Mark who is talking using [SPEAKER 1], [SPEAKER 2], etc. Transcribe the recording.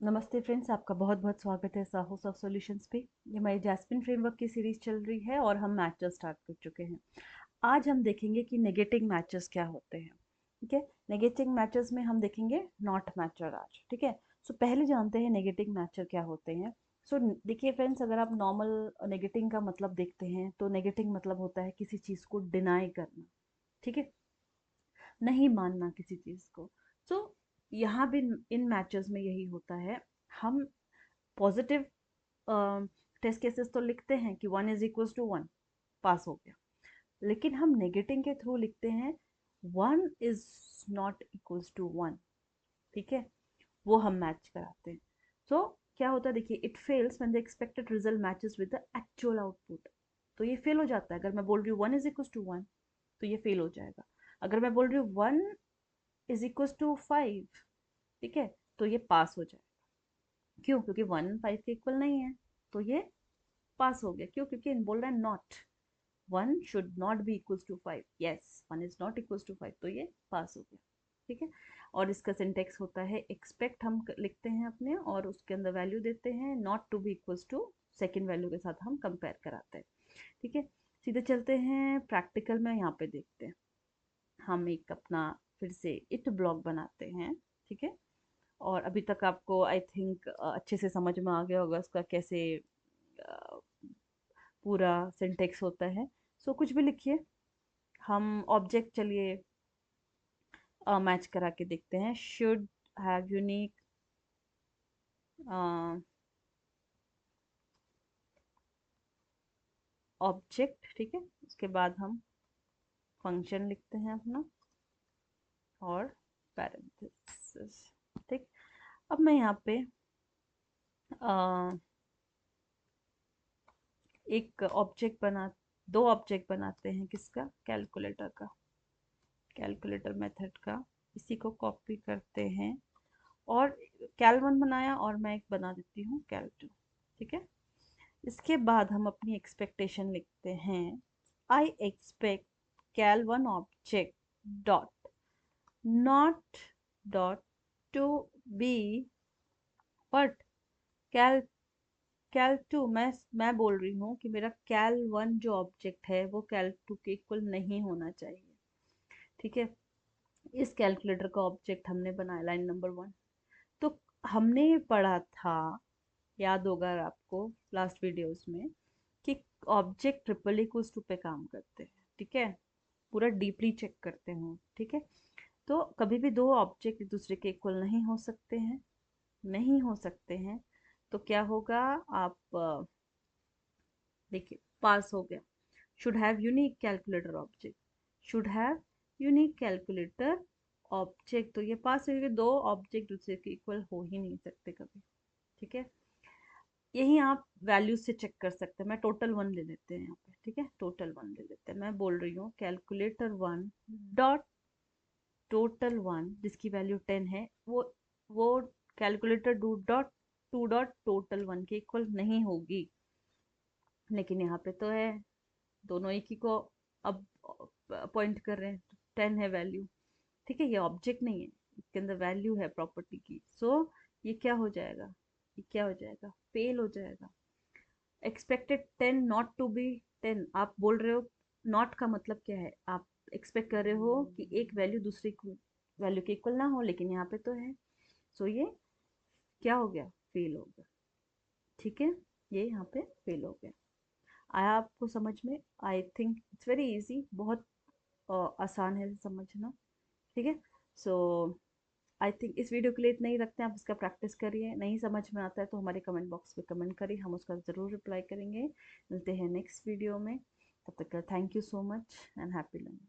[SPEAKER 1] नमस्ते फ्रेंड्स, आपका बहुत बहुत स्वागत है साहूस ऑफ सॉल्यूशंस पे। ये हमारी जैस्मिन फ्रेमवर्क की सीरीज चल रही है और हम मैचेस स्टार्ट कर चुके हैं। आज हम देखेंगे कि नेगेटिव मैचेस क्या होते हैं। ठीक है, नेगेटिव मैचेस में हम देखेंगे नॉट मैचर आज। ठीक है, सो पहले जानते हैं नेगेटिव मैचर क्या होते हैं। सो देखिए फ्रेंड्स, अगर आप नॉर्मल नेगेटिव का मतलब देखते हैं तो नेगेटिव मतलब होता है किसी चीज़ को डिनाई करना। ठीक है, नहीं मानना किसी चीज़ को। सो यहाँ भी इन मैचेस में यही होता है। हम पॉजिटिव टेस्ट केसेस तो लिखते हैं कि 1 = 1, पास हो गया। लेकिन हम नेगेटिव के थ्रू लिखते हैं 1 ≠ 1। ठीक है, वो हम मैच कराते हैं। सो क्या होता है, देखिए, it fails when the expected result matches with the actual output. तो ये फेल हो जाता है। अगर मैं बोल रही हूँ 1 = 1 तो ये फेल हो जाएगा। अगर मैं बोल रही हूँ 1 = 5, ठीक है, तो ये पास हो जाएगा। क्यों? क्योंकि 1 5 के इक्वल नहीं है, तो ये पास हो गया। क्यों? क्योंकि बोल रहा है not 1 should not be equals to 5। Yes, 1 is not equals to 5, तो ये पास हो गया। ठीक है, और इसका सिंटेक्स होता है एक्सपेक्ट हम लिखते हैं अपने और उसके अंदर वैल्यू देते हैं, not to be equals to second value के साथ हम कंपेयर कराते हैं। ठीक है, सीधे चलते हैं प्रैक्टिकल में। यहाँ पे देखते हैं, हम एक अपना फिर से इट ब्लॉक बनाते हैं। ठीक है, और अभी तक आपको आई थिंक अच्छे से समझ में आ गया होगा उसका कैसे अ, पूरा सिंटेक्स होता है। सो कुछ भी लिखिए। हम ऑब्जेक्ट चलिए मैच करा के देखते हैं। Should have unique object. ठीक है, उसके बाद हम फंक्शन लिखते हैं अपना और पैरेंथेसिस। ठीक, अब मैं यहाँ पे एक ऑब्जेक्ट बना दो ऑब्जेक्ट बनाते हैं। किसका? कैलकुलेटर का, कैलकुलेटर मेथड का। इसी को कॉपी करते हैं और कैल 1 बनाया और मैं एक बना देती हूँ कैल 2। ठीक है, इसके बाद हम अपनी एक्सपेक्टेशन लिखते हैं। I expect cal 1 object dot not dot to be but cal cal 2। मैं बोल रही हूँ कि मेरा कैल 1 जो ऑब्जेक्ट है वो कैल 2 के इक्वल नहीं होना चाहिए। ठीक है, इस कैलकुलेटर का ऑब्जेक्ट हमने बनाया लाइन नंबर 1। तो हमने ये पढ़ा था, याद होगा आपको लास्ट वीडियोस में, कि ऑब्जेक्ट ट्रिपल इक्वल्स टू पे काम करते हैं। ठीक है, पूरा डीपली चेक करते हैं। ठीक है, तो कभी भी दो ऑब्जेक्ट एक दूसरे के इक्वल नहीं हो सकते हैं, नहीं हो सकते हैं। तो क्या होगा, आप देखिए, पास हो गया। Should have unique calculator object, should have unique calculator object, तो ये पास हो गया। दो ऑब्जेक्ट दूसरे के इक्वल हो ही नहीं सकते कभी। ठीक है, यही आप वैल्यूज से चेक कर सकते हैं। मैं टोटल 1 ले लेते हैं यहाँ पे। ठीक है, टोटल 1 ले लेते हैं। मैं बोल रही हूँ कैलकुलेटर 1 डॉट टोटल 1 जिसकी वैल्यू 10 है, वो कैलकुलेटर डॉट टोटल 1 के इक्वल नहीं होगी। लेकिन यहाँ पे तो है, दोनों एक ही को अब पॉइंट कर रहे हैं। 10 है वैल्यू। ठीक है, ये ऑब्जेक्ट नहीं है, इसके अंदर वैल्यू है प्रॉपर्टी की। सो ये क्या हो जाएगा, ये क्या हो जाएगा, फेल हो जाएगा। Expected 10 not to be 10। आप बोल रहे हो, नॉट का मतलब क्या है, आप एक्सपेक्ट कर रहे हो कि एक वैल्यू दूसरी वैल्यू के इक्वल ना हो, लेकिन यहाँ पे तो है। सो ये क्या हो गया, फेल हो गया। ठीक है, ये यहाँ पे फेल हो गया। आया आपको समझ में? I think it's very easy, बहुत आसान है समझना। ठीक है, सो आई थिंक इस वीडियो के लिए इतना ही रखते हैं। आप इसका प्रैक्टिस करिए। नहीं समझ में आता है तो हमारे कमेंट बॉक्स में कमेंट करिए, हम उसका ज़रूर रिप्लाई करेंगे। मिलते हैं नेक्स्ट वीडियो में। तब तक thank you so much and happy learning.